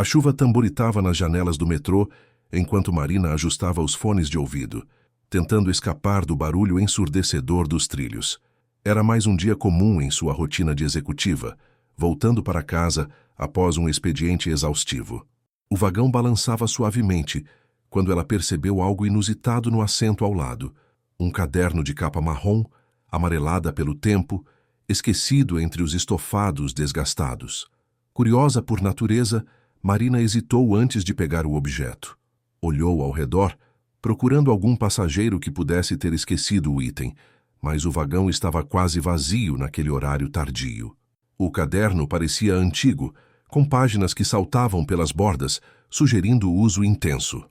A chuva tamboritava nas janelas do metrô enquanto Marina ajustava os fones de ouvido, tentando escapar do barulho ensurdecedor dos trilhos. Era mais um dia comum em sua rotina de executiva, voltando para casa após um expediente exaustivo. O vagão balançava suavemente quando ela percebeu algo inusitado no assento ao lado. Um caderno de capa marrom, amarelada pelo tempo, esquecido entre os estofados desgastados. Curiosa por natureza, Marina hesitou antes de pegar o objeto. Olhou ao redor, procurando algum passageiro que pudesse ter esquecido o item, mas o vagão estava quase vazio naquele horário tardio. O caderno parecia antigo, com páginas que saltavam pelas bordas, sugerindo uso intenso.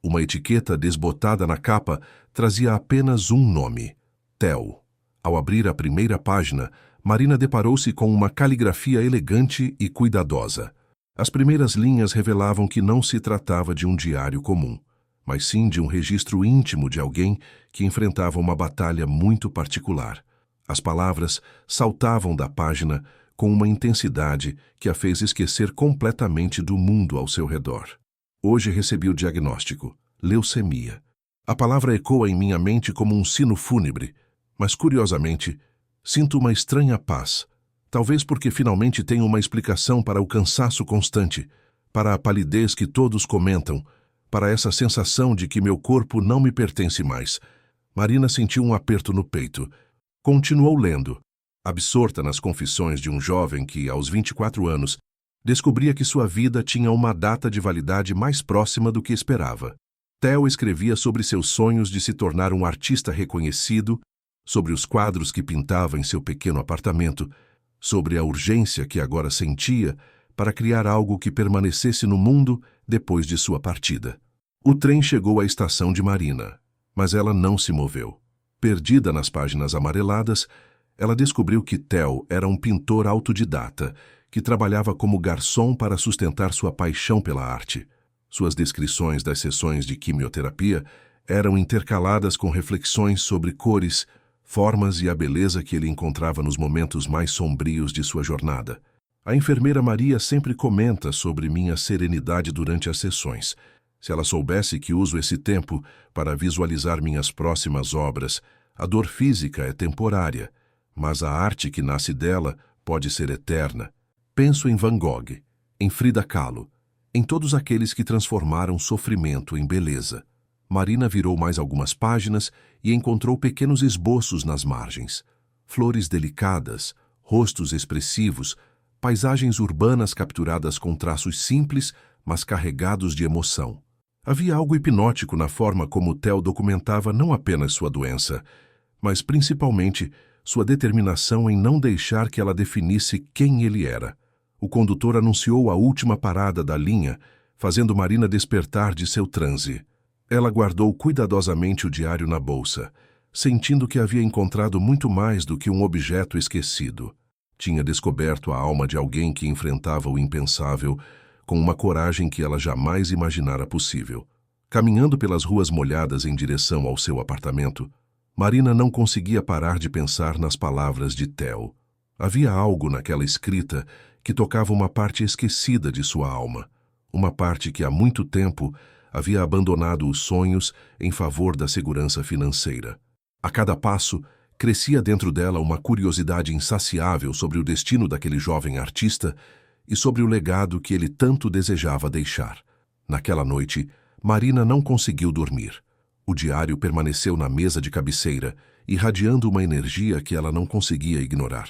Uma etiqueta desbotada na capa trazia apenas um nome: Theo. Ao abrir a primeira página, Marina deparou-se com uma caligrafia elegante e cuidadosa. As primeiras linhas revelavam que não se tratava de um diário comum, mas sim de um registro íntimo de alguém que enfrentava uma batalha muito particular. As palavras saltavam da página com uma intensidade que a fez esquecer completamente do mundo ao seu redor. Hoje recebi o diagnóstico: leucemia. A palavra ecoa em minha mente como um sino fúnebre, mas, curiosamente, sinto uma estranha paz. Talvez porque finalmente tenho uma explicação para o cansaço constante, para a palidez que todos comentam, para essa sensação de que meu corpo não me pertence mais. Marina sentiu um aperto no peito. Continuou lendo, absorta nas confissões de um jovem que, aos 24 anos, descobria que sua vida tinha uma data de validade mais próxima do que esperava. Theo escrevia sobre seus sonhos de se tornar um artista reconhecido, sobre os quadros que pintava em seu pequeno apartamento, sobre a urgência que agora sentia para criar algo que permanecesse no mundo depois de sua partida. O trem chegou à estação de Marina, mas ela não se moveu. Perdida nas páginas amareladas, ela descobriu que Theo era um pintor autodidata, que trabalhava como garçom para sustentar sua paixão pela arte. Suas descrições das sessões de quimioterapia eram intercaladas com reflexões sobre cores, formas e a beleza que ele encontrava nos momentos mais sombrios de sua jornada. A enfermeira Maria sempre comenta sobre minha serenidade durante as sessões. Se ela soubesse que uso esse tempo para visualizar minhas próximas obras, a dor física é temporária, mas a arte que nasce dela pode ser eterna. Penso em Van Gogh, em Frida Kahlo, em todos aqueles que transformaram sofrimento em beleza. Marina virou mais algumas páginas e encontrou pequenos esboços nas margens. Flores delicadas, rostos expressivos, paisagens urbanas capturadas com traços simples, mas carregados de emoção. Havia algo hipnótico na forma como Theo documentava não apenas sua doença, mas principalmente sua determinação em não deixar que ela definisse quem ele era. O condutor anunciou a última parada da linha, fazendo Marina despertar de seu transe. Ela guardou cuidadosamente o diário na bolsa, sentindo que havia encontrado muito mais do que um objeto esquecido. Tinha descoberto a alma de alguém que enfrentava o impensável com uma coragem que ela jamais imaginara possível. Caminhando pelas ruas molhadas em direção ao seu apartamento, Marina não conseguia parar de pensar nas palavras de Theo. Havia algo naquela escrita que tocava uma parte esquecida de sua alma, uma parte que há muito tempo havia abandonado os sonhos em favor da segurança financeira. A cada passo, crescia dentro dela uma curiosidade insaciável sobre o destino daquele jovem artista e sobre o legado que ele tanto desejava deixar. Naquela noite, Marina não conseguiu dormir. O diário permaneceu na mesa de cabeceira, irradiando uma energia que ela não conseguia ignorar.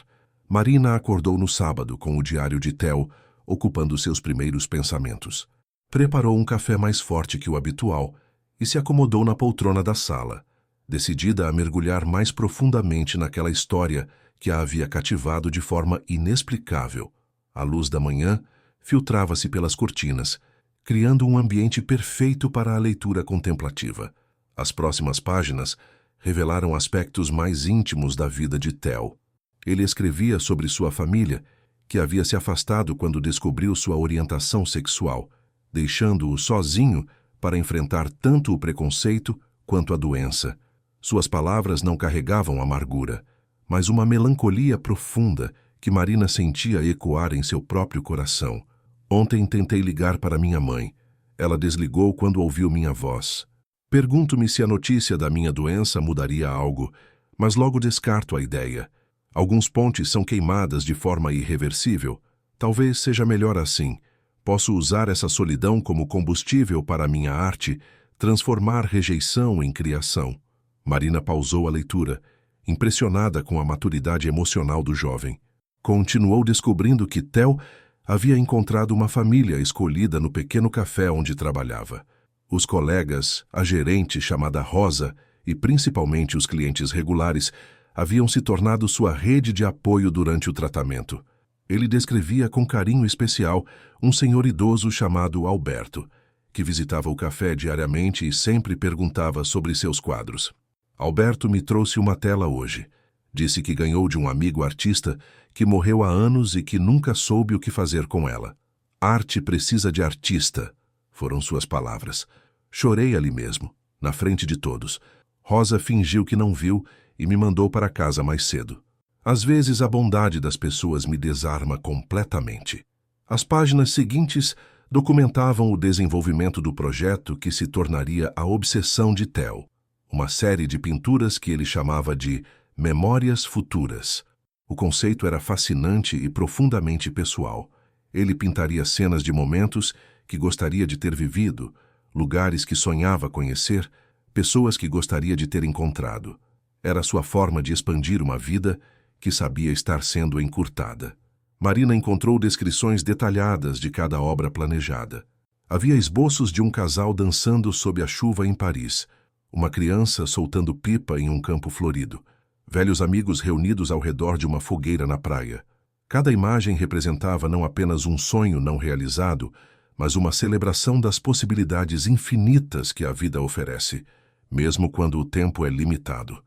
Marina acordou no sábado com o diário de Theo ocupando seus primeiros pensamentos. Preparou um café mais forte que o habitual e se acomodou na poltrona da sala, decidida a mergulhar mais profundamente naquela história que a havia cativado de forma inexplicável. A luz da manhã filtrava-se pelas cortinas, criando um ambiente perfeito para a leitura contemplativa. As próximas páginas revelaram aspectos mais íntimos da vida de Theo. Ele escrevia sobre sua família, que havia se afastado quando descobriu sua orientação sexual, deixando-o sozinho para enfrentar tanto o preconceito quanto a doença. Suas palavras não carregavam amargura, mas uma melancolia profunda que Marina sentia ecoar em seu próprio coração. Ontem tentei ligar para minha mãe. Ela desligou quando ouviu minha voz. Pergunto-me se a notícia da minha doença mudaria algo, mas logo descarto a ideia. Alguns pontes são queimadas de forma irreversível. Talvez seja melhor assim. Posso usar essa solidão como combustível para a minha arte, transformar rejeição em criação. Marina pausou a leitura, impressionada com a maturidade emocional do jovem. Continuou descobrindo que Theo havia encontrado uma família escolhida no pequeno café onde trabalhava. Os colegas, a gerente chamada Rosa e principalmente os clientes regulares haviam se tornado sua rede de apoio durante o tratamento. Ele descrevia com carinho especial um senhor idoso chamado Alberto, que visitava o café diariamente e sempre perguntava sobre seus quadros. Alberto me trouxe uma tela hoje. Disse que ganhou de um amigo artista que morreu há anos e que nunca soube o que fazer com ela. Arte precisa de artista, foram suas palavras. Chorei ali mesmo, na frente de todos. Rosa fingiu que não viu e me mandou para casa mais cedo. Às vezes a bondade das pessoas me desarma completamente. As páginas seguintes documentavam o desenvolvimento do projeto que se tornaria a obsessão de Theo, uma série de pinturas que ele chamava de Memórias Futuras. O conceito era fascinante e profundamente pessoal. Ele pintaria cenas de momentos que gostaria de ter vivido, lugares que sonhava conhecer, pessoas que gostaria de ter encontrado. Era sua forma de expandir uma vida que sabia estar sendo encurtada. Marina encontrou descrições detalhadas de cada obra planejada. Havia esboços de um casal dançando sob a chuva em Paris, uma criança soltando pipa em um campo florido, velhos amigos reunidos ao redor de uma fogueira na praia. Cada imagem representava não apenas um sonho não realizado, mas uma celebração das possibilidades infinitas que a vida oferece, mesmo quando o tempo é limitado.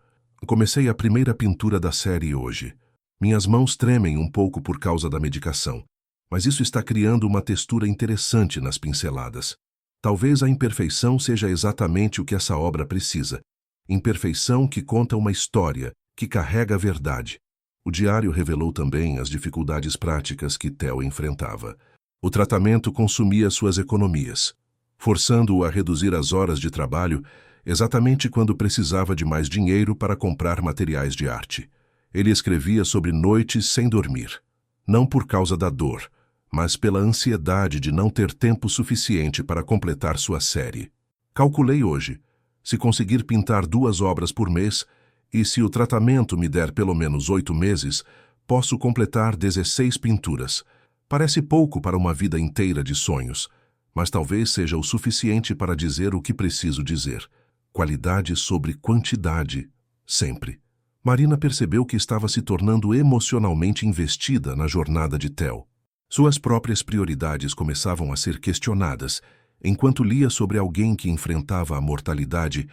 Comecei a primeira pintura da série hoje. Minhas mãos tremem um pouco por causa da medicação, mas isso está criando uma textura interessante nas pinceladas. Talvez a imperfeição seja exatamente o que essa obra precisa. Imperfeição que conta uma história, que carrega a verdade. O diário revelou também as dificuldades práticas que Theo enfrentava. O tratamento consumia suas economias, forçando-o a reduzir as horas de trabalho exatamente quando precisava de mais dinheiro para comprar materiais de arte. Ele escrevia sobre noites sem dormir, não por causa da dor, mas pela ansiedade de não ter tempo suficiente para completar sua série. Calculei hoje, se conseguir pintar 2 obras por mês, e se o tratamento me der pelo menos 8 meses, posso completar 16 pinturas. Parece pouco para uma vida inteira de sonhos, mas talvez seja o suficiente para dizer o que preciso dizer. Qualidade sobre quantidade, sempre. Marina percebeu que estava se tornando emocionalmente investida na jornada de Theo. Suas próprias prioridades começavam a ser questionadas, enquanto lia sobre alguém que enfrentava a mortalidade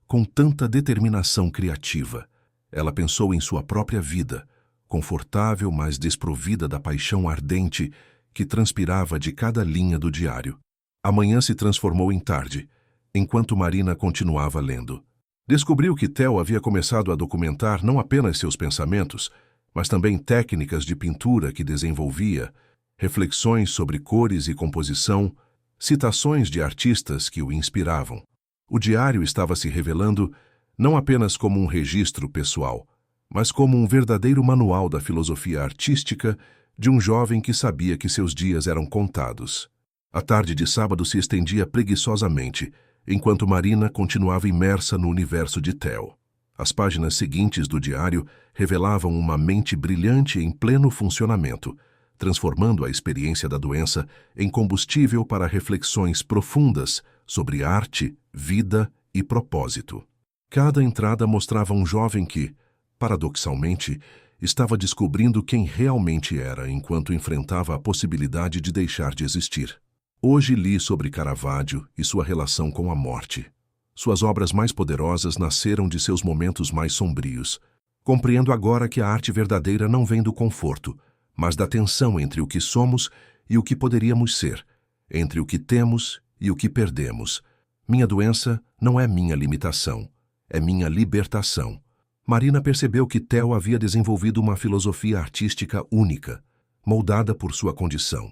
com tanta determinação criativa. Ela pensou em sua própria vida, confortável, mas desprovida da paixão ardente que transpirava de cada linha do diário. A manhã se transformou em tarde, enquanto Marina continuava lendo. Descobriu que Theo havia começado a documentar não apenas seus pensamentos, mas também técnicas de pintura que desenvolvia, reflexões sobre cores e composição, citações de artistas que o inspiravam. O diário estava se revelando não apenas como um registro pessoal, mas como um verdadeiro manual da filosofia artística de um jovem que sabia que seus dias eram contados. A tarde de sábado se estendia preguiçosamente, enquanto Marina continuava imersa no universo de Theo. As páginas seguintes do diário revelavam uma mente brilhante em pleno funcionamento, transformando a experiência da doença em combustível para reflexões profundas sobre arte, vida e propósito. Cada entrada mostrava um jovem que, paradoxalmente, estava descobrindo quem realmente era enquanto enfrentava a possibilidade de deixar de existir. Hoje li sobre Caravaggio e sua relação com a morte. Suas obras mais poderosas nasceram de seus momentos mais sombrios. Compreendo agora que a arte verdadeira não vem do conforto, mas da tensão entre o que somos e o que poderíamos ser, entre o que temos e o que perdemos. Minha doença não é minha limitação, é minha libertação. Marina percebeu que Theo havia desenvolvido uma filosofia artística única, moldada por sua condição.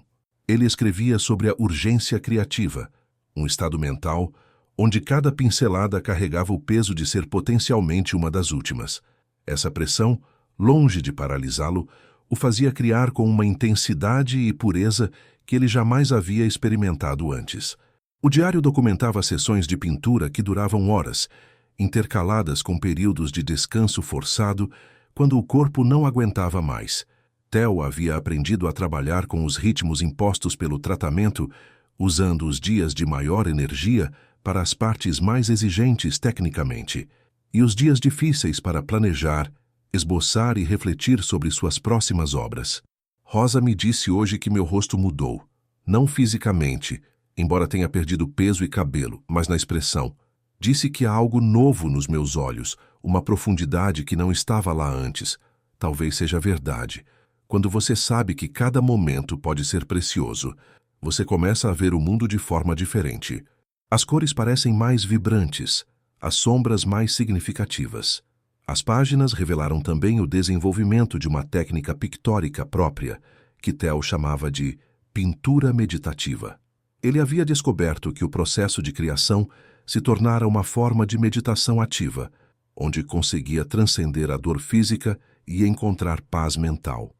Ele escrevia sobre a urgência criativa, um estado mental onde cada pincelada carregava o peso de ser potencialmente uma das últimas. Essa pressão, longe de paralisá-lo, o fazia criar com uma intensidade e pureza que ele jamais havia experimentado antes. O diário documentava sessões de pintura que duravam horas, intercaladas com períodos de descanso forçado, quando o corpo não aguentava mais. Theo havia aprendido a trabalhar com os ritmos impostos pelo tratamento, usando os dias de maior energia para as partes mais exigentes tecnicamente, e os dias difíceis para planejar, esboçar e refletir sobre suas próximas obras. Rosa me disse hoje que meu rosto mudou, não fisicamente, embora tenha perdido peso e cabelo, mas na expressão. Disse que há algo novo nos meus olhos, uma profundidade que não estava lá antes. Talvez seja verdade. Quando você sabe que cada momento pode ser precioso, você começa a ver o mundo de forma diferente. As cores parecem mais vibrantes, as sombras mais significativas. As páginas revelaram também o desenvolvimento de uma técnica pictórica própria, que Theo chamava de pintura meditativa. Ele havia descoberto que o processo de criação se tornara uma forma de meditação ativa, onde conseguia transcender a dor física e encontrar paz mental.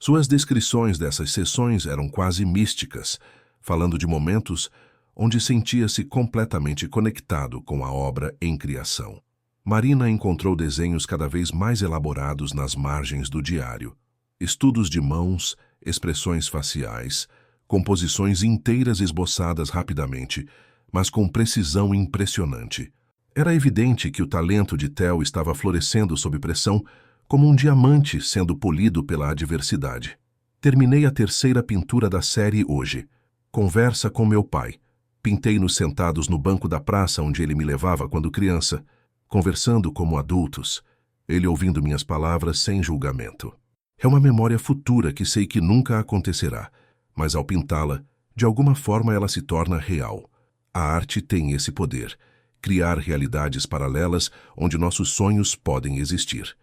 Suas descrições dessas sessões eram quase místicas, falando de momentos onde sentia-se completamente conectado com a obra em criação. Marina encontrou desenhos cada vez mais elaborados nas margens do diário. Estudos de mãos, expressões faciais, composições inteiras esboçadas rapidamente, mas com precisão impressionante. Era evidente que o talento de Theo estava florescendo sob pressão, como um diamante sendo polido pela adversidade. Terminei a terceira pintura da série hoje. Conversa com meu pai. Pintei-nos sentados no banco da praça onde ele me levava quando criança, conversando como adultos, ele ouvindo minhas palavras sem julgamento. É uma memória futura que sei que nunca acontecerá, mas ao pintá-la, de alguma forma ela se torna real. A arte tem esse poder, criar realidades paralelas onde nossos sonhos podem existir.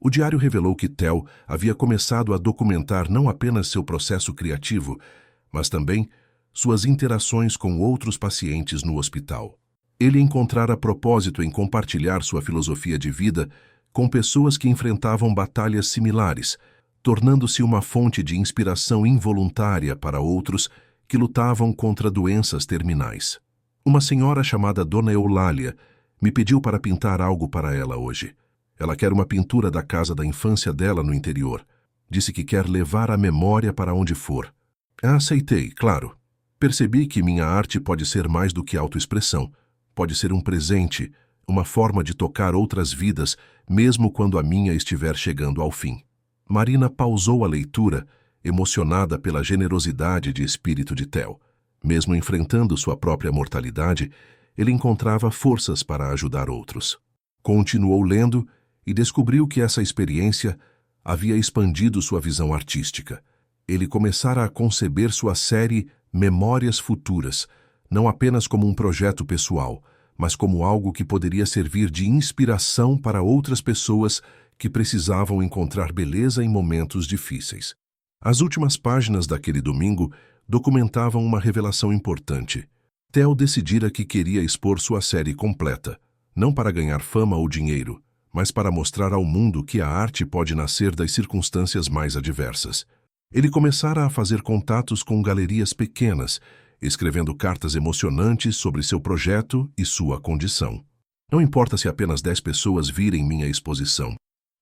O diário revelou que Theo havia começado a documentar não apenas seu processo criativo, mas também suas interações com outros pacientes no hospital. Ele encontrara propósito em compartilhar sua filosofia de vida com pessoas que enfrentavam batalhas similares, tornando-se uma fonte de inspiração involuntária para outros que lutavam contra doenças terminais. Uma senhora chamada Dona Eulália me pediu para pintar algo para ela hoje. Ela quer uma pintura da casa da infância dela no interior. Disse que quer levar a memória para onde for. Aceitei, claro. Percebi que minha arte pode ser mais do que autoexpressão. Pode ser um presente, uma forma de tocar outras vidas, mesmo quando a minha estiver chegando ao fim. Marina pausou a leitura, emocionada pela generosidade de espírito de Theo. Mesmo enfrentando sua própria mortalidade, ele encontrava forças para ajudar outros. Continuou lendo e descobriu que essa experiência havia expandido sua visão artística. Ele começara a conceber sua série Memórias Futuras, não apenas como um projeto pessoal, mas como algo que poderia servir de inspiração para outras pessoas que precisavam encontrar beleza em momentos difíceis. As últimas páginas daquele domingo documentavam uma revelação importante. Theo decidira que queria expor sua série completa, não para ganhar fama ou dinheiro, mas para mostrar ao mundo que a arte pode nascer das circunstâncias mais adversas. Ele começara a fazer contatos com galerias pequenas, escrevendo cartas emocionantes sobre seu projeto e sua condição. Não importa se apenas 10 pessoas virem minha exposição.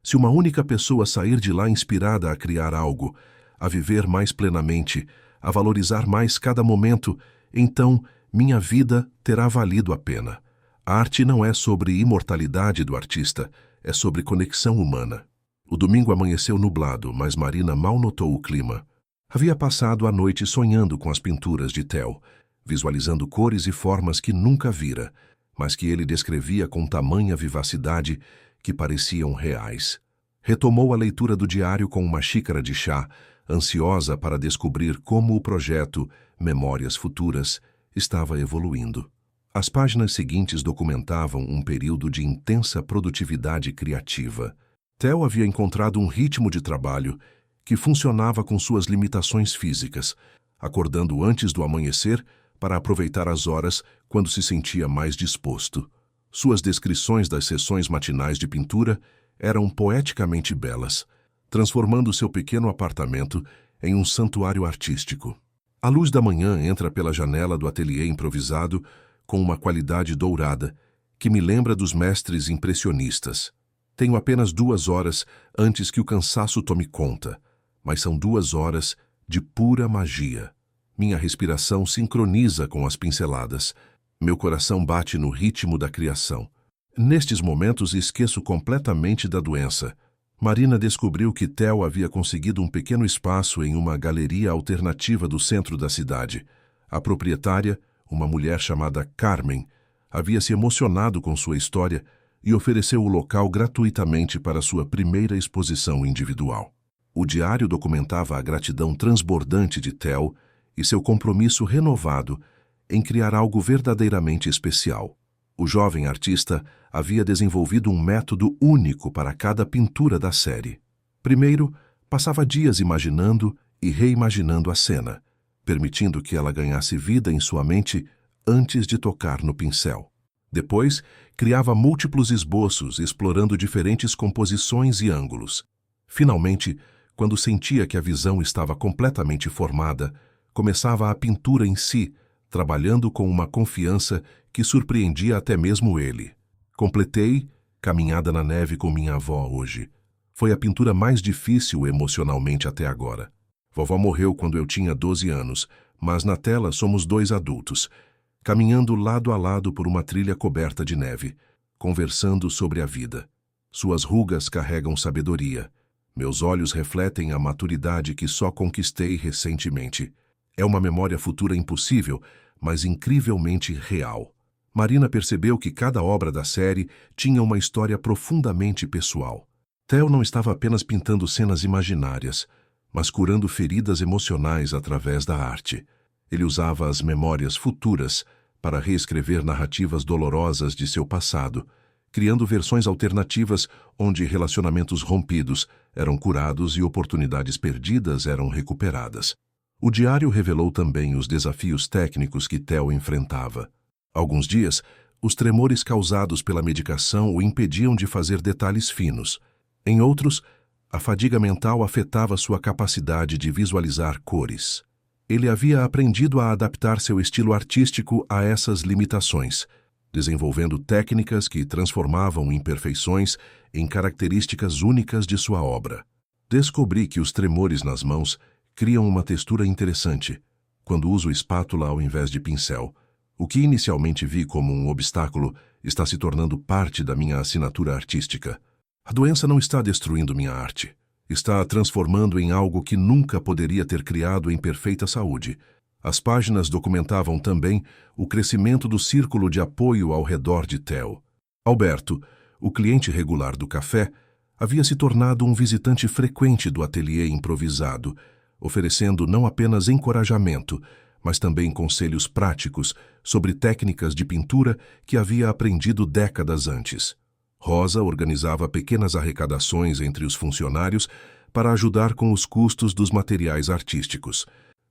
Se uma única pessoa sair de lá inspirada a criar algo, a viver mais plenamente, a valorizar mais cada momento, então minha vida terá valido a pena. A arte não é sobre imortalidade do artista, é sobre conexão humana. O domingo amanheceu nublado, mas Marina mal notou o clima. Havia passado a noite sonhando com as pinturas de Theo, visualizando cores e formas que nunca vira, mas que ele descrevia com tamanha vivacidade que pareciam reais. Retomou a leitura do diário com uma xícara de chá, ansiosa para descobrir como o projeto Memórias Futuras estava evoluindo. As páginas seguintes documentavam um período de intensa produtividade criativa. Theo havia encontrado um ritmo de trabalho que funcionava com suas limitações físicas, acordando antes do amanhecer para aproveitar as horas quando se sentia mais disposto. Suas descrições das sessões matinais de pintura eram poeticamente belas, transformando seu pequeno apartamento em um santuário artístico. A luz da manhã entra pela janela do ateliê improvisado com uma qualidade dourada que me lembra dos mestres impressionistas. Tenho apenas 2 horas antes que o cansaço tome conta, mas são 2 horas de pura magia. Minha respiração sincroniza com as pinceladas. Meu coração bate no ritmo da criação. Nestes momentos esqueço completamente da doença. Marina descobriu que Theo havia conseguido um pequeno espaço em uma galeria alternativa do centro da cidade. A proprietária, uma mulher chamada Carmen, havia se emocionado com sua história e ofereceu o local gratuitamente para sua primeira exposição individual. O diário documentava a gratidão transbordante de Theo e seu compromisso renovado em criar algo verdadeiramente especial. O jovem artista havia desenvolvido um método único para cada pintura da série. Primeiro, passava dias imaginando e reimaginando a cena, permitindo que ela ganhasse vida em sua mente antes de tocar no pincel. Depois, criava múltiplos esboços, explorando diferentes composições e ângulos. Finalmente, quando sentia que a visão estava completamente formada, começava a pintura em si, trabalhando com uma confiança que surpreendia até mesmo ele. Completei Caminhada na Neve com minha avó hoje. Foi a pintura mais difícil emocionalmente até agora. Vovó morreu quando eu tinha 12 anos, mas na tela somos 2 adultos, caminhando lado a lado por uma trilha coberta de neve, conversando sobre a vida. Suas rugas carregam sabedoria. Meus olhos refletem a maturidade que só conquistei recentemente. É uma memória futura impossível, mas incrivelmente real. Marina percebeu que cada obra da série tinha uma história profundamente pessoal. Theo não estava apenas pintando cenas imaginárias, mas curando feridas emocionais através da arte. Ele usava as memórias futuras para reescrever narrativas dolorosas de seu passado, criando versões alternativas onde relacionamentos rompidos eram curados e oportunidades perdidas eram recuperadas. O diário revelou também os desafios técnicos que Theo enfrentava. Alguns dias, os tremores causados pela medicação o impediam de fazer detalhes finos. Em outros, a fadiga mental afetava sua capacidade de visualizar cores. Ele havia aprendido a adaptar seu estilo artístico a essas limitações, desenvolvendo técnicas que transformavam imperfeições em características únicas de sua obra. Descobri que os tremores nas mãos criam uma textura interessante quando uso espátula ao invés de pincel. O que inicialmente vi como um obstáculo está se tornando parte da minha assinatura artística. A doença não está destruindo minha arte. Está a transformando em algo que nunca poderia ter criado em perfeita saúde. As páginas documentavam também o crescimento do círculo de apoio ao redor de Theo. Alberto, o cliente regular do café, havia se tornado um visitante frequente do ateliê improvisado, oferecendo não apenas encorajamento, mas também conselhos práticos sobre técnicas de pintura que havia aprendido décadas antes. Rosa organizava pequenas arrecadações entre os funcionários para ajudar com os custos dos materiais artísticos.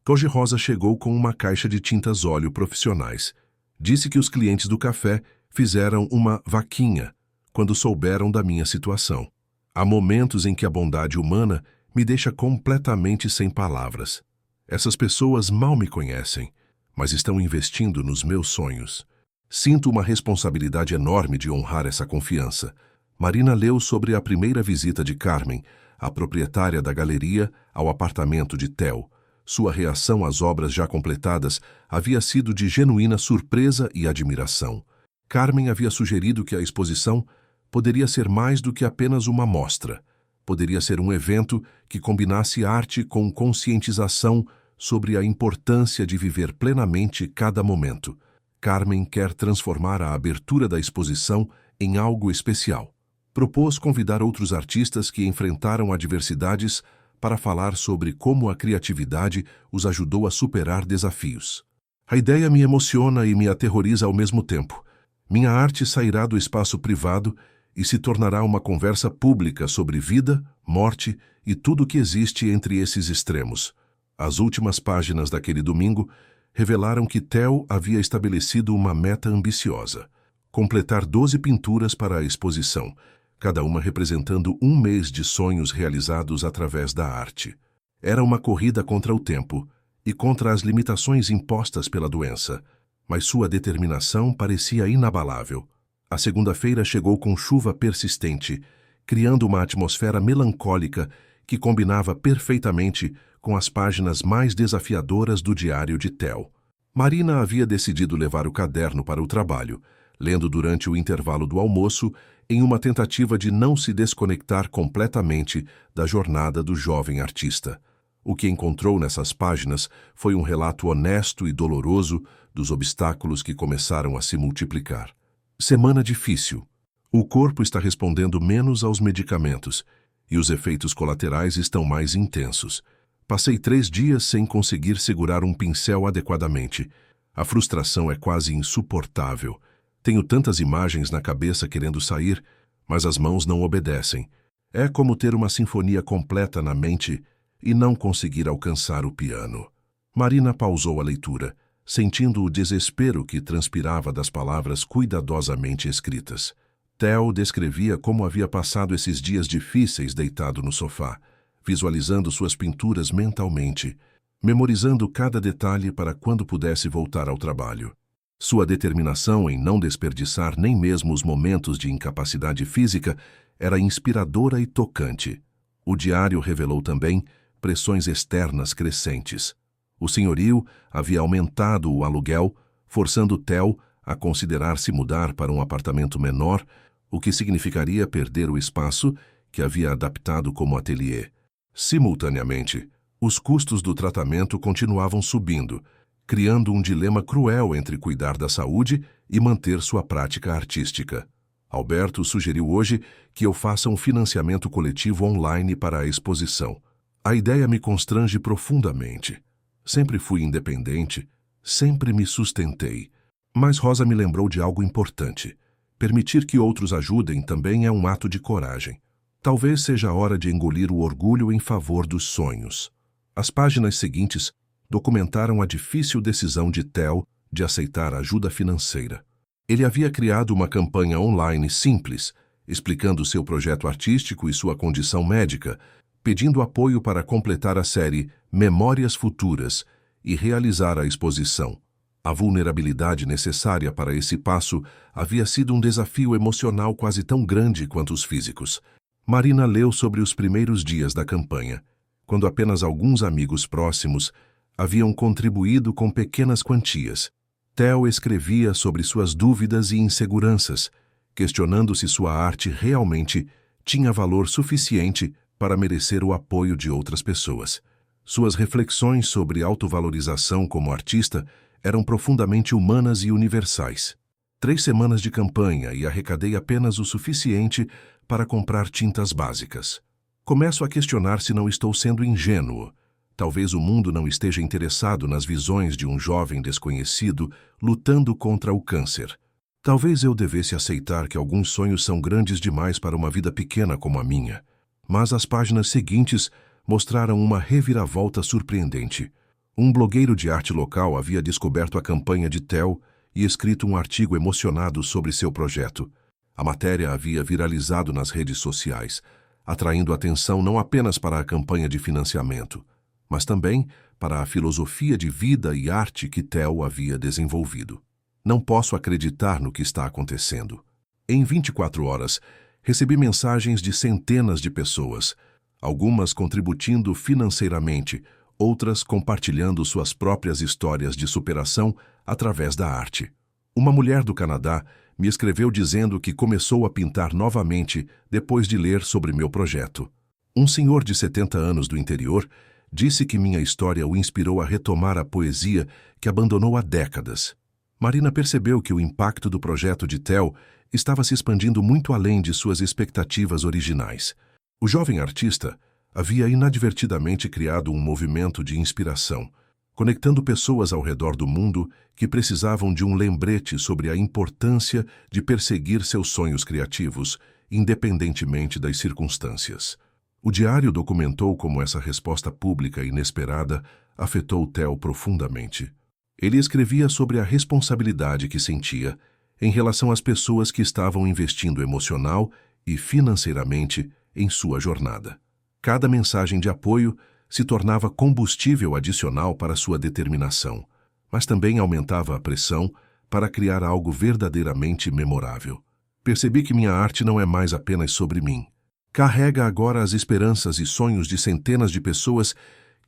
Hoje Rosa chegou com uma caixa de tintas óleo profissionais. Disse que os clientes do café fizeram uma vaquinha quando souberam da minha situação. Há momentos em que a bondade humana me deixa completamente sem palavras. Essas pessoas mal me conhecem, mas estão investindo nos meus sonhos. Sinto uma responsabilidade enorme de honrar essa confiança. Marina leu sobre a primeira visita de Carmen, a proprietária da galeria, ao apartamento de Theo. Sua reação às obras já completadas havia sido de genuína surpresa e admiração. Carmen havia sugerido que a exposição poderia ser mais do que apenas uma mostra. Poderia ser um evento que combinasse arte com conscientização sobre a importância de viver plenamente cada momento. Carmen quer transformar a abertura da exposição em algo especial. Propôs convidar outros artistas que enfrentaram adversidades para falar sobre como a criatividade os ajudou a superar desafios. A ideia me emociona e me aterroriza ao mesmo tempo. Minha arte sairá do espaço privado e se tornará uma conversa pública sobre vida, morte e tudo o que existe entre esses extremos. As últimas páginas daquele domingo revelaram que Theo havia estabelecido uma meta ambiciosa: completar 12 pinturas para a exposição, cada uma representando um mês de sonhos realizados através da arte. Era uma corrida contra o tempo e contra as limitações impostas pela doença, mas sua determinação parecia inabalável. A segunda-feira chegou com chuva persistente, criando uma atmosfera melancólica que combinava perfeitamente com as páginas mais desafiadoras do diário de Theo. Marina havia decidido levar o caderno para o trabalho, lendo durante o intervalo do almoço, em uma tentativa de não se desconectar completamente da jornada do jovem artista. O que encontrou nessas páginas foi um relato honesto e doloroso dos obstáculos que começaram a se multiplicar. Semana difícil. O corpo está respondendo menos aos medicamentos e os efeitos colaterais estão mais intensos. Passei 3 dias sem conseguir segurar um pincel adequadamente. A frustração é quase insuportável. Tenho tantas imagens na cabeça querendo sair, mas as mãos não obedecem. É como ter uma sinfonia completa na mente e não conseguir alcançar o piano. Marina pausou a leitura, sentindo o desespero que transpirava das palavras cuidadosamente escritas. Theo descrevia como havia passado esses dias difíceis deitado no sofá, visualizando suas pinturas mentalmente, memorizando cada detalhe para quando pudesse voltar ao trabalho. Sua determinação em não desperdiçar nem mesmo os momentos de incapacidade física era inspiradora e tocante. O diário revelou também pressões externas crescentes. O senhorio havia aumentado o aluguel, forçando Theo a considerar se mudar para um apartamento menor, o que significaria perder o espaço que havia adaptado como ateliê. Simultaneamente, os custos do tratamento continuavam subindo, criando um dilema cruel entre cuidar da saúde e manter sua prática artística. Alberto sugeriu hoje que eu faça um financiamento coletivo online para a exposição. A ideia me constrange profundamente. Sempre fui independente, sempre me sustentei. Mas Rosa me lembrou de algo importante. Permitir que outros ajudem também é um ato de coragem. Talvez seja a hora de engolir o orgulho em favor dos sonhos. As páginas seguintes documentaram a difícil decisão de Theo de aceitar ajuda financeira. Ele havia criado uma campanha online simples, explicando seu projeto artístico e sua condição médica, pedindo apoio para completar a série Memórias Futuras e realizar a exposição. A vulnerabilidade necessária para esse passo havia sido um desafio emocional quase tão grande quanto os físicos. Marina leu sobre os primeiros dias da campanha, quando apenas alguns amigos próximos haviam contribuído com pequenas quantias. Theo escrevia sobre suas dúvidas e inseguranças, questionando se sua arte realmente tinha valor suficiente para merecer o apoio de outras pessoas. Suas reflexões sobre autovalorização como artista eram profundamente humanas e universais. 3 semanas de campanha e arrecadei apenas o suficiente para comprar tintas básicas. Começo a questionar se não estou sendo ingênuo. Talvez o mundo não esteja interessado nas visões de um jovem desconhecido lutando contra o câncer. Talvez eu devesse aceitar que alguns sonhos são grandes demais para uma vida pequena como a minha. Mas as páginas seguintes mostraram uma reviravolta surpreendente. Um blogueiro de arte local havia descoberto a campanha de Theo e escrito um artigo emocionado sobre seu projeto. A matéria havia viralizado nas redes sociais, atraindo atenção não apenas para a campanha de financiamento, mas também para a filosofia de vida e arte que Theo havia desenvolvido. Não posso acreditar no que está acontecendo. Em 24 horas, recebi mensagens de centenas de pessoas, algumas contribuindo financeiramente, outras compartilhando suas próprias histórias de superação através da arte. Uma mulher do Canadá me escreveu dizendo que começou a pintar novamente depois de ler sobre meu projeto. Um senhor de 70 anos do interior disse que minha história o inspirou a retomar a poesia que abandonou há décadas. Marina percebeu que o impacto do projeto de Theo estava se expandindo muito além de suas expectativas originais. O jovem artista havia inadvertidamente criado um movimento de inspiração, conectando pessoas ao redor do mundo que precisavam de um lembrete sobre a importância de perseguir seus sonhos criativos, independentemente das circunstâncias. O diário documentou como essa resposta pública inesperada afetou Theo profundamente. Ele escrevia sobre a responsabilidade que sentia em relação às pessoas que estavam investindo emocional e financeiramente em sua jornada. Cada mensagem de apoio se tornava combustível adicional para sua determinação, mas também aumentava a pressão para criar algo verdadeiramente memorável. Percebi que minha arte não é mais apenas sobre mim. Carrega agora as esperanças e sonhos de centenas de pessoas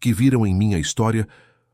que viram em minha história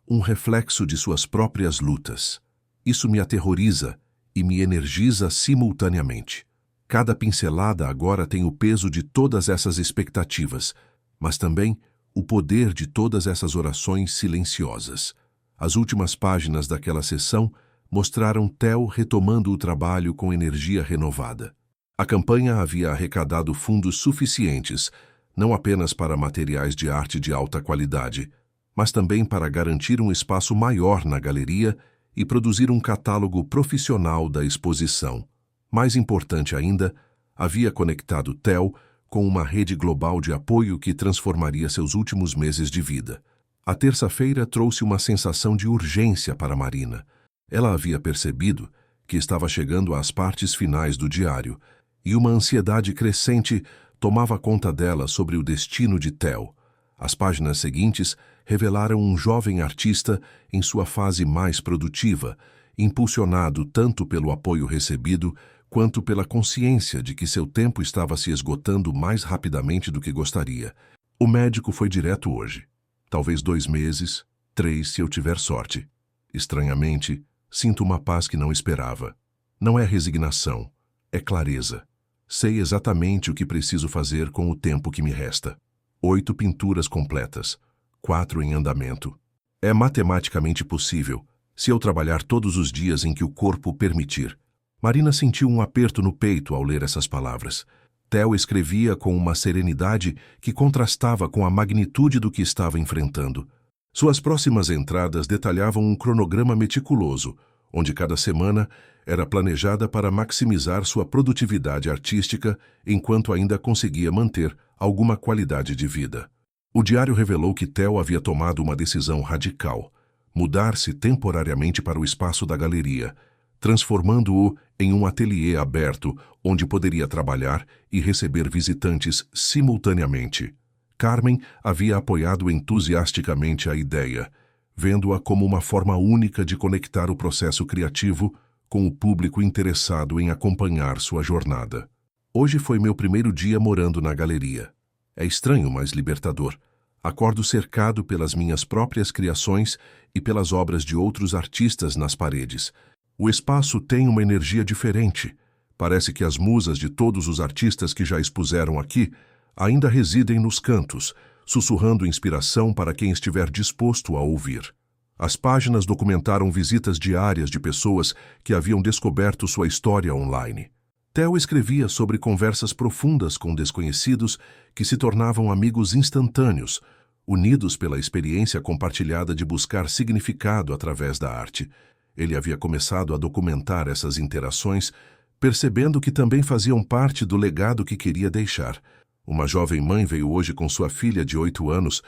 um reflexo de suas próprias lutas. Isso me aterroriza e me energiza simultaneamente. Cada pincelada agora tem o peso de todas essas expectativas, mas também o poder de todas essas orações silenciosas. As últimas páginas daquela sessão mostraram Theo retomando o trabalho com energia renovada. A campanha havia arrecadado fundos suficientes, não apenas para materiais de arte de alta qualidade, mas também para garantir um espaço maior na galeria e produzir um catálogo profissional da exposição. Mais importante ainda, havia conectado Theo com uma rede global de apoio que transformaria seus últimos meses de vida. A terça-feira trouxe uma sensação de urgência para Marina. Ela havia percebido que estava chegando às partes finais do diário, e uma ansiedade crescente tomava conta dela sobre o destino de Theo. As páginas seguintes revelaram um jovem artista em sua fase mais produtiva, impulsionado tanto pelo apoio recebido quanto pela consciência de que seu tempo estava se esgotando mais rapidamente do que gostaria. O médico foi direto hoje. Talvez 2 meses, 3 se eu tiver sorte. Estranhamente, sinto uma paz que não esperava. Não é resignação, é clareza. Sei exatamente o que preciso fazer com o tempo que me resta. 8 pinturas completas, 4 em andamento. É matematicamente possível, se eu trabalhar todos os dias em que o corpo permitir. Marina sentiu um aperto no peito ao ler essas palavras. Theo escrevia com uma serenidade que contrastava com a magnitude do que estava enfrentando. Suas próximas entradas detalhavam um cronograma meticuloso, onde cada semana era planejada para maximizar sua produtividade artística enquanto ainda conseguia manter alguma qualidade de vida. O diário revelou que Theo havia tomado uma decisão radical: mudar-se temporariamente para o espaço da galeria, transformando-o em um ateliê aberto onde poderia trabalhar e receber visitantes simultaneamente. Carmen havia apoiado entusiasticamente a ideia, vendo-a como uma forma única de conectar o processo criativo com o público interessado em acompanhar sua jornada. Hoje foi meu primeiro dia morando na galeria. É estranho, mas libertador. Acordo cercado pelas minhas próprias criações e pelas obras de outros artistas nas paredes. O espaço tem uma energia diferente. Parece que as musas de todos os artistas que já expuseram aqui ainda residem nos cantos, sussurrando inspiração para quem estiver disposto a ouvir. As páginas documentaram visitas diárias de pessoas que haviam descoberto sua história online. Theo escrevia sobre conversas profundas com desconhecidos que se tornavam amigos instantâneos, unidos pela experiência compartilhada de buscar significado através da arte. Ele havia começado a documentar essas interações, percebendo que também faziam parte do legado que queria deixar. Uma jovem mãe veio hoje com sua filha de 8 anos.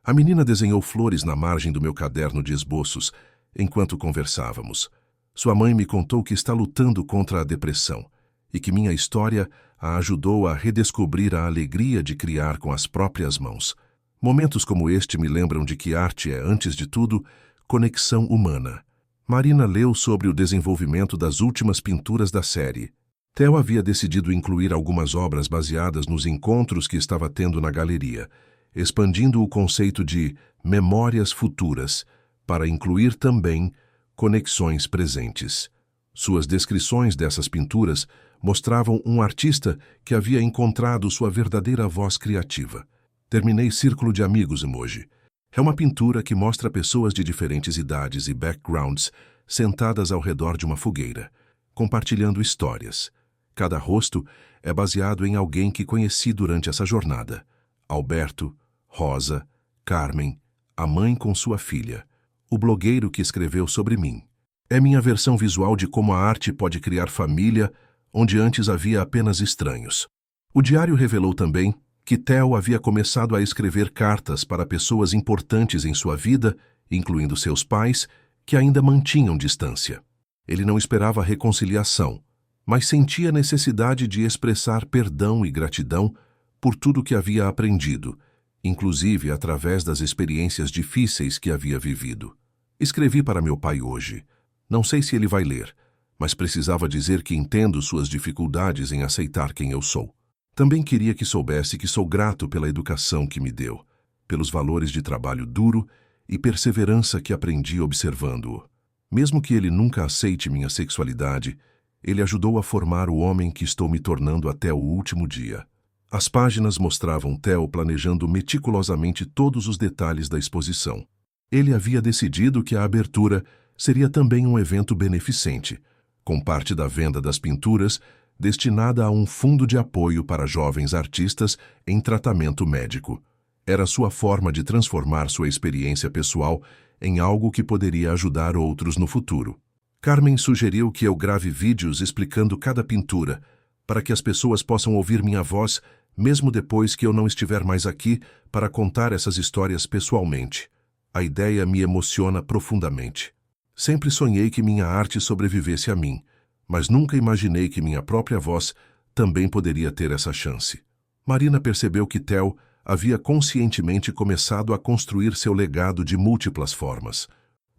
A menina desenhou flores na margem do meu caderno de esboços, enquanto conversávamos. Sua mãe me contou que está lutando contra a depressão e que minha história a ajudou a redescobrir a alegria de criar com as próprias mãos. Momentos como este me lembram de que arte é, antes de tudo, conexão humana. Marina leu sobre o desenvolvimento das últimas pinturas da série. Theo havia decidido incluir algumas obras baseadas nos encontros que estava tendo na galeria, expandindo o conceito de memórias futuras para incluir também conexões presentes. Suas descrições dessas pinturas mostravam um artista que havia encontrado sua verdadeira voz criativa. Terminei Círculo de Amigos emoji. É uma pintura que mostra pessoas de diferentes idades e backgrounds sentadas ao redor de uma fogueira, compartilhando histórias. Cada rosto é baseado em alguém que conheci durante essa jornada. Alberto, Rosa, Carmen, a mãe com sua filha, o blogueiro que escreveu sobre mim. É minha versão visual de como a arte pode criar família onde antes havia apenas estranhos. O diário revelou também que Theo havia começado a escrever cartas para pessoas importantes em sua vida, incluindo seus pais, que ainda mantinham distância. Ele não esperava a reconciliação, mas sentia a necessidade de expressar perdão e gratidão por tudo que havia aprendido, inclusive através das experiências difíceis que havia vivido. Escrevi para meu pai hoje. Não sei se ele vai ler, mas precisava dizer que entendo suas dificuldades em aceitar quem eu sou. Também queria que soubesse que sou grato pela educação que me deu, pelos valores de trabalho duro e perseverança que aprendi observando-o. Mesmo que ele nunca aceite minha sexualidade, ele ajudou a formar o homem que estou me tornando até o último dia. As páginas mostravam Theo planejando meticulosamente todos os detalhes da exposição. Ele havia decidido que a abertura seria também um evento beneficente, com parte da venda das pinturas destinada a um fundo de apoio para jovens artistas em tratamento médico. Era sua forma de transformar sua experiência pessoal em algo que poderia ajudar outros no futuro. Carmen sugeriu que eu grave vídeos explicando cada pintura, para que as pessoas possam ouvir minha voz, mesmo depois que eu não estiver mais aqui para contar essas histórias pessoalmente. A ideia me emociona profundamente. Sempre sonhei que minha arte sobrevivesse a mim, mas nunca imaginei que minha própria voz também poderia ter essa chance. Marina percebeu que Theo havia conscientemente começado a construir seu legado de múltiplas formas.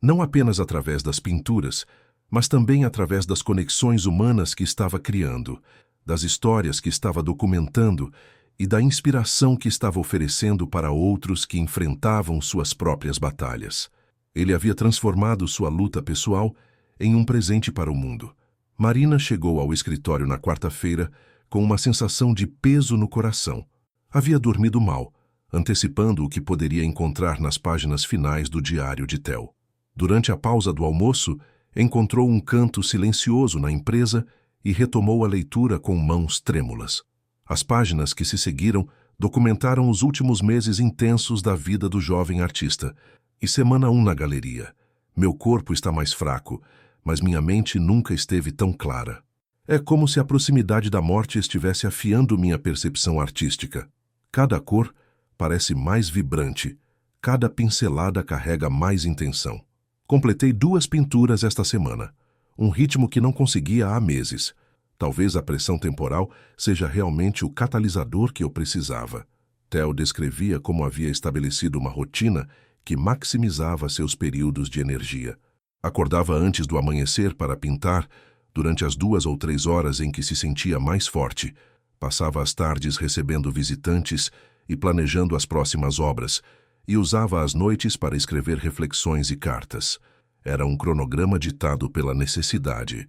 Não apenas através das pinturas, mas também através das conexões humanas que estava criando, das histórias que estava documentando e da inspiração que estava oferecendo para outros que enfrentavam suas próprias batalhas. Ele havia transformado sua luta pessoal em um presente para o mundo. Marina chegou ao escritório na quarta-feira com uma sensação de peso no coração. Havia dormido mal, antecipando o que poderia encontrar nas páginas finais do diário de Theo. Durante a pausa do almoço, encontrou um canto silencioso na empresa e retomou a leitura com mãos trêmulas. As páginas que se seguiram documentaram os últimos meses intensos da vida do jovem artista. E semana 1 na galeria. Meu corpo está mais fraco, mas minha mente nunca esteve tão clara. É como se a proximidade da morte estivesse afiando minha percepção artística. Cada cor parece mais vibrante, cada pincelada carrega mais intenção. Completei 2 pinturas esta semana, um ritmo que não conseguia há meses. Talvez a pressão temporal seja realmente o catalisador que eu precisava. Theo descrevia como havia estabelecido uma rotina que maximizava seus períodos de energia. Acordava antes do amanhecer para pintar, durante as 2 ou 3 horas em que se sentia mais forte. Passava as tardes recebendo visitantes e planejando as próximas obras, e usava as noites para escrever reflexões e cartas. Era um cronograma ditado pela necessidade,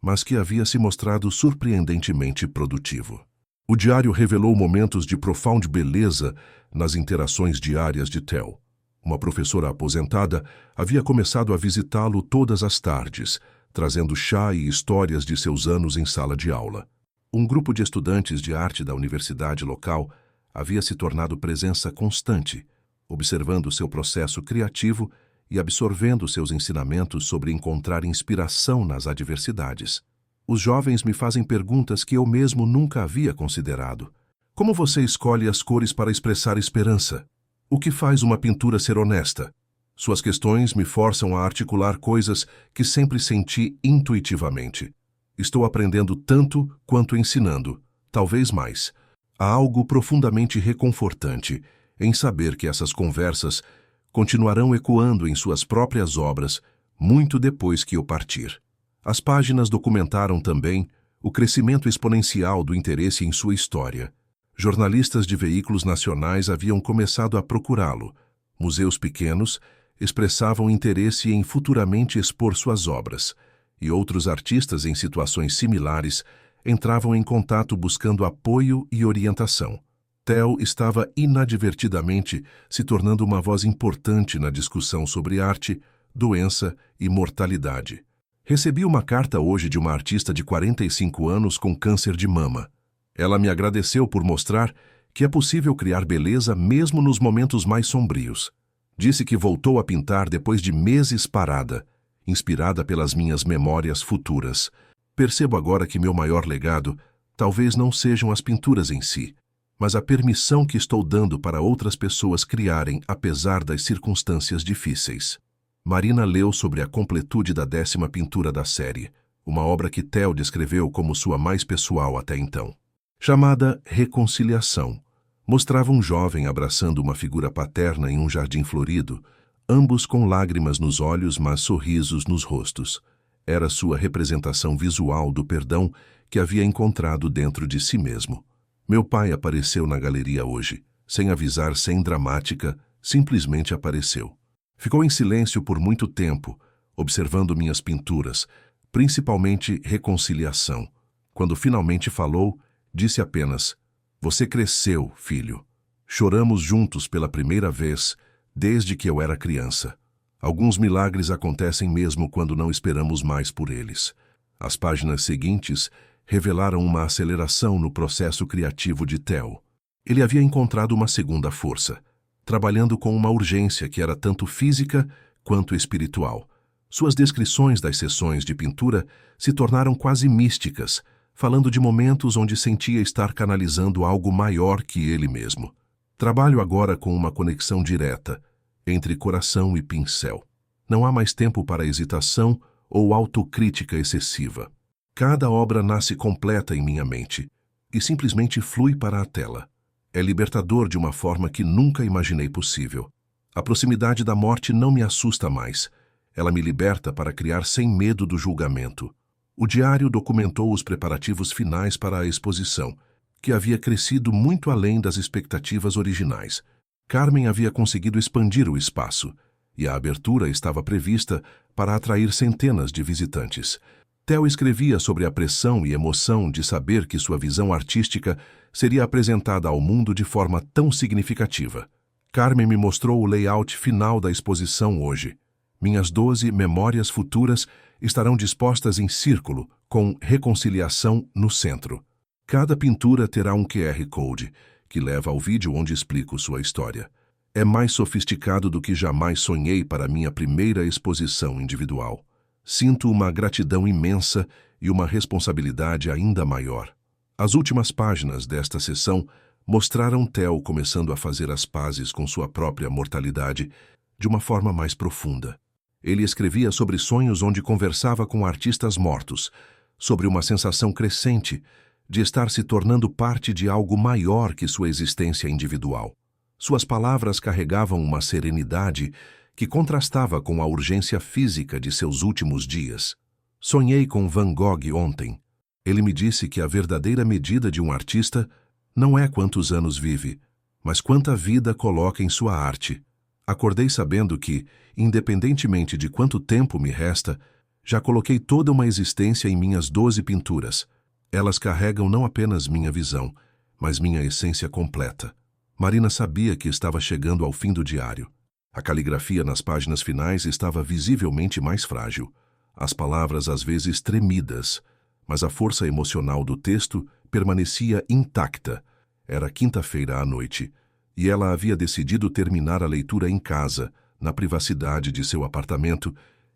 mas que havia se mostrado surpreendentemente produtivo. O diário revelou momentos de profunda beleza nas interações diárias de Theo. Uma professora aposentada havia começado a visitá-lo todas as tardes, trazendo chá e histórias de seus anos em sala de aula. Um grupo de estudantes de arte da universidade local havia se tornado presença constante, observando seu processo criativo e absorvendo seus ensinamentos sobre encontrar inspiração nas adversidades. Os jovens me fazem perguntas que eu mesmo nunca havia considerado. Como você escolhe as cores para expressar esperança? O que faz uma pintura ser honesta? Suas questões me forçam a articular coisas que sempre senti intuitivamente. Estou aprendendo tanto quanto ensinando, talvez mais. Há algo profundamente reconfortante em saber que essas conversas continuarão ecoando em suas próprias obras muito depois que eu partir. As páginas documentaram também o crescimento exponencial do interesse em sua história. Jornalistas de veículos nacionais haviam começado a procurá-lo. Museus pequenos expressavam interesse em futuramente expor suas obras, e outros artistas em situações similares entravam em contato buscando apoio e orientação. Theo estava inadvertidamente se tornando uma voz importante na discussão sobre arte, doença e mortalidade. Recebi uma carta hoje de uma artista de 45 anos com câncer de mama. Ela me agradeceu por mostrar que é possível criar beleza mesmo nos momentos mais sombrios. Disse que voltou a pintar depois de meses parada, inspirada pelas minhas memórias futuras. Percebo agora que meu maior legado talvez não sejam as pinturas em si, mas a permissão que estou dando para outras pessoas criarem apesar das circunstâncias difíceis. Marina leu sobre a completude da 10ª pintura da série, uma obra que Theo descreveu como sua mais pessoal até então. Chamada Reconciliação, mostrava um jovem abraçando uma figura paterna em um jardim florido, ambos com lágrimas nos olhos, mas sorrisos nos rostos. Era sua representação visual do perdão que havia encontrado dentro de si mesmo. Meu pai apareceu na galeria hoje, sem avisar, sem dramática, simplesmente apareceu. Ficou em silêncio por muito tempo, observando minhas pinturas, principalmente Reconciliação. Quando finalmente falou, disse apenas: "Você cresceu, filho. Choramos juntos pela primeira vez desde que eu era criança. Alguns milagres acontecem mesmo quando não esperamos mais por eles." As páginas seguintes revelaram uma aceleração no processo criativo de Theo. Ele havia encontrado uma segunda força, trabalhando com uma urgência que era tanto física quanto espiritual. Suas descrições das sessões de pintura se tornaram quase místicas, falando de momentos onde sentia estar canalizando algo maior que ele mesmo. Trabalho agora com uma conexão direta entre coração e pincel. Não há mais tempo para hesitação ou autocrítica excessiva. Cada obra nasce completa em minha mente e simplesmente flui para a tela. É libertador de uma forma que nunca imaginei possível. A proximidade da morte não me assusta mais. Ela me liberta para criar sem medo do julgamento. O diário documentou os preparativos finais para a exposição, que havia crescido muito além das expectativas originais. Carmen havia conseguido expandir o espaço, e a abertura estava prevista para atrair centenas de visitantes. Theo escrevia sobre a pressão e emoção de saber que sua visão artística seria apresentada ao mundo de forma tão significativa. Carmen me mostrou o layout final da exposição hoje. Minhas 12 memórias futuras estarão dispostas em círculo, com Reconciliação no centro. Cada pintura terá um QR Code, que leva ao vídeo onde explico sua história. É mais sofisticado do que jamais sonhei para minha primeira exposição individual. Sinto uma gratidão imensa e uma responsabilidade ainda maior. As últimas páginas desta sessão mostraram Theo começando a fazer as pazes com sua própria mortalidade de uma forma mais profunda. Ele escrevia sobre sonhos onde conversava com artistas mortos, sobre uma sensação crescente de estar se tornando parte de algo maior que sua existência individual. Suas palavras carregavam uma serenidade que contrastava com a urgência física de seus últimos dias. Sonhei com Van Gogh ontem. Ele me disse que a verdadeira medida de um artista não é quantos anos vive, mas quanta vida coloca em sua arte. Acordei sabendo que, independentemente de quanto tempo me resta, já coloquei toda uma existência em minhas 12 pinturas. Elas carregam não apenas minha visão, mas minha essência completa. Marina sabia que estava chegando ao fim do diário. A caligrafia nas páginas finais estava visivelmente mais frágil. As palavras às vezes tremidas, mas a força emocional do texto permanecia intacta. Era quinta-feira à noite, e ela havia decidido terminar a leitura em casa, na privacidade de seu apartamento,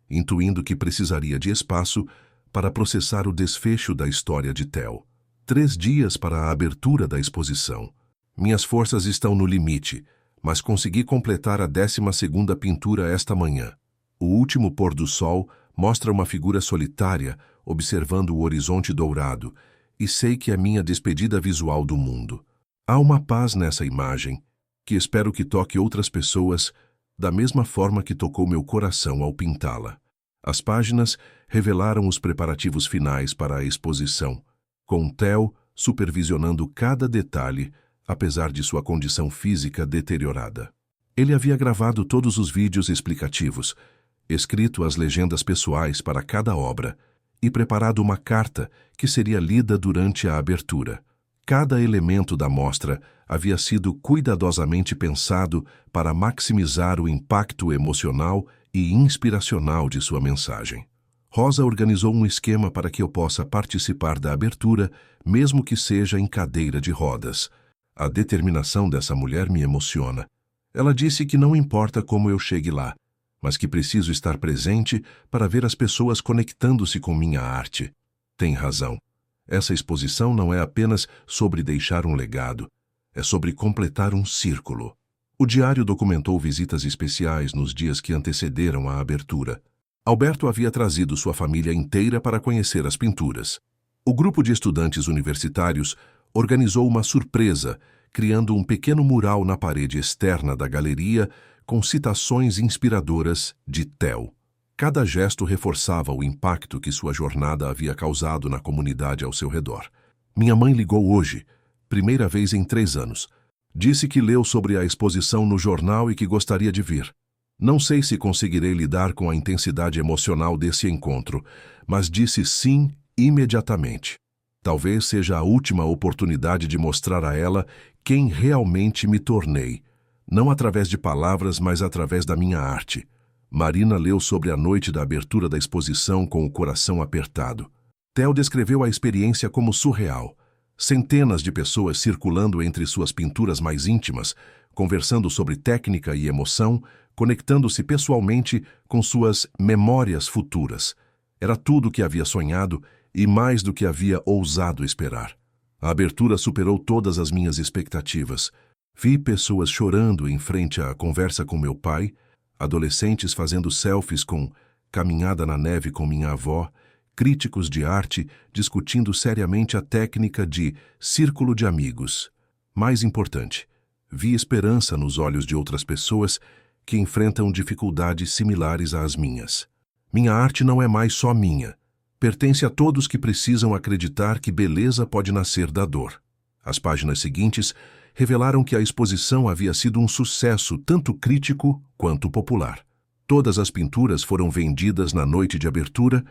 intuindo que precisaria de espaço para processar o desfecho da história de Theo. 3 dias para a abertura da exposição. Minhas forças estão no limite, mas consegui completar a 12ª pintura esta manhã. O último pôr do sol mostra uma figura solitária observando o horizonte dourado, e sei que é minha despedida visual do mundo. Há uma paz nessa imagem, que espero que toque outras pessoas da mesma forma que tocou meu coração ao pintá-la. As páginas revelaram os preparativos finais para a exposição, com Theo supervisionando cada detalhe, apesar de sua condição física deteriorada. Ele havia gravado todos os vídeos explicativos, escrito as legendas pessoais para cada obra e preparado uma carta que seria lida durante a abertura. Cada elemento da mostra havia sido cuidadosamente pensado para maximizar o impacto emocional e inspiracional de sua mensagem. Rosa organizou um esquema para que eu possa participar da abertura, mesmo que seja em cadeira de rodas. A determinação dessa mulher me emociona. Ela disse que não importa como eu chegue lá, mas que preciso estar presente para ver as pessoas conectando-se com minha arte. Tem razão. Essa exposição não é apenas sobre deixar um legado. É sobre completar um círculo. O diário documentou visitas especiais nos dias que antecederam a abertura. Alberto havia trazido sua família inteira para conhecer as pinturas. O grupo de estudantes universitários organizou uma surpresa, criando um pequeno mural na parede externa da galeria com citações inspiradoras de Theo. Cada gesto reforçava o impacto que sua jornada havia causado na comunidade ao seu redor. Minha mãe ligou hoje, primeira vez em 3 anos. Disse que leu sobre a exposição no jornal e que gostaria de vir. Não sei se conseguirei lidar com a intensidade emocional desse encontro, mas disse sim imediatamente. Talvez seja a última oportunidade de mostrar a ela quem realmente me tornei, não através de palavras, mas através da minha arte. Marina leu sobre a noite da abertura da exposição com o coração apertado. Theo descreveu a experiência como surreal. Centenas de pessoas circulando entre suas pinturas mais íntimas, conversando sobre técnica e emoção, conectando-se pessoalmente com suas memórias futuras. Era tudo o que havia sonhado e mais do que havia ousado esperar. A abertura superou todas as minhas expectativas. Vi pessoas chorando em frente à conversa com meu pai, adolescentes fazendo selfies com caminhada na neve com minha avó, críticos de arte discutindo seriamente a técnica de círculo de amigos. Mais importante, vi esperança nos olhos de outras pessoas que enfrentam dificuldades similares às minhas. Minha arte não é mais só minha. Pertence a todos que precisam acreditar que beleza pode nascer da dor. As páginas seguintes revelaram que a exposição havia sido um sucesso tanto crítico quanto popular. Todas as pinturas foram vendidas na noite de abertura,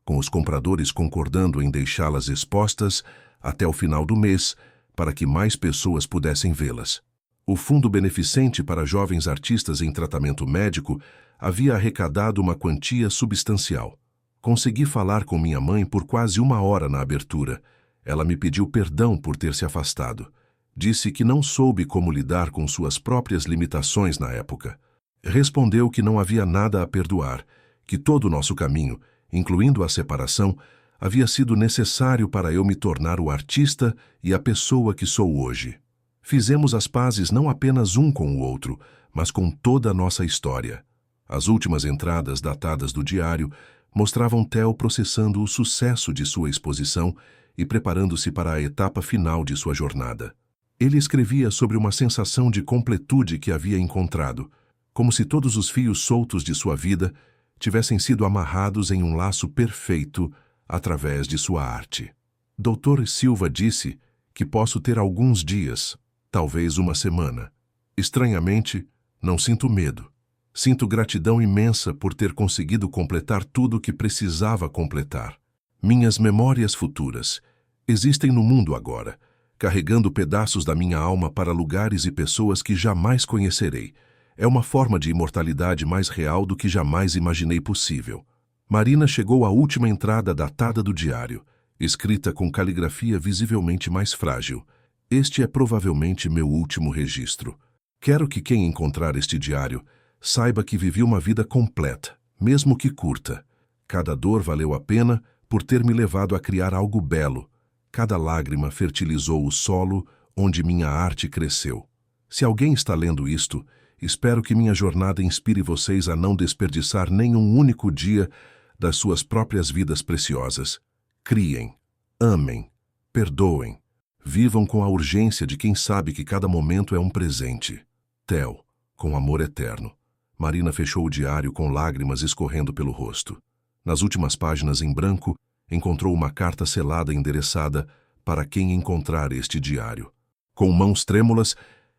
com os compradores concordando em deixá-las expostas até o final do mês para que mais pessoas pudessem vê-las. O Fundo Beneficente para Jovens Artistas em Tratamento Médico havia arrecadado uma quantia substancial. Consegui falar com minha mãe por quase 1 hora na abertura. Ela me pediu perdão por ter se afastado. Disse que não soube como lidar com suas próprias limitações na época. Respondeu que não havia nada a perdoar, que todo o nosso caminho, incluindo a separação, havia sido necessário para eu me tornar o artista e a pessoa que sou hoje. Fizemos as pazes não apenas um com o outro, mas com toda a nossa história. As últimas entradas datadas do diário mostravam Theo processando o sucesso de sua exposição e preparando-se para a etapa final de sua jornada. Ele escrevia sobre uma sensação de completude que havia encontrado, como se todos os fios soltos de sua vida tivessem sido amarrados em um laço perfeito através de sua arte. Dr. Silva disse que posso ter alguns dias, talvez 1 semana. Estranhamente, não sinto medo. Sinto gratidão imensa por ter conseguido completar tudo o que precisava completar. Minhas memórias futuras existem no mundo agora, carregando pedaços da minha alma para lugares e pessoas que jamais conhecerei. É uma forma de imortalidade mais real do que jamais imaginei possível. Marina chegou à última entrada datada do diário, escrita com caligrafia visivelmente mais frágil. Este é provavelmente meu último registro. Quero que quem encontrar este diário saiba que vivi uma vida completa, mesmo que curta. Cada dor valeu a pena por ter me levado a criar algo belo. Cada lágrima fertilizou o solo onde minha arte cresceu. Se alguém está lendo isto, espero que minha jornada inspire vocês a não desperdiçar nenhum único dia das suas próprias vidas preciosas. Criem, amem, perdoem, vivam com a urgência de quem sabe que cada momento é um presente. Theo, com amor eterno. Marina fechou o diário com lágrimas escorrendo pelo rosto. Nas últimas páginas em branco, encontrou uma carta selada endereçada para quem encontrar este diário. Com mãos trêmulas,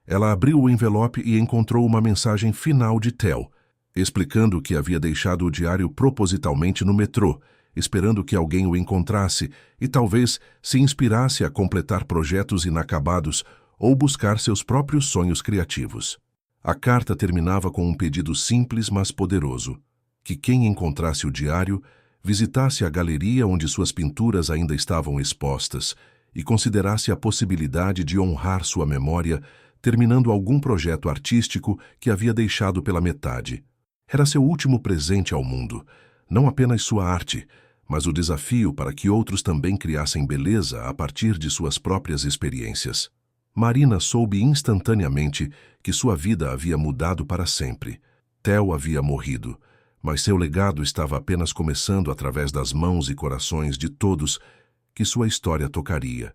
ela abriu o envelope e encontrou uma mensagem final de Theo, explicando que havia deixado o diário propositalmente no metrô, esperando que alguém o encontrasse e talvez se inspirasse a completar projetos inacabados ou buscar seus próprios sonhos criativos. A carta terminava com um pedido simples, mas poderoso: que quem encontrasse o diário visitasse a galeria onde suas pinturas ainda estavam expostas e considerasse a possibilidade de honrar sua memória, terminando algum projeto artístico que havia deixado pela metade. Era seu último presente ao mundo, não apenas sua arte, mas o desafio para que outros também criassem beleza a partir de suas próprias experiências. Marina soube instantaneamente que sua vida havia mudado para sempre. Theo havia morrido, mas seu legado estava apenas começando através das mãos e corações de todos que sua história tocaria.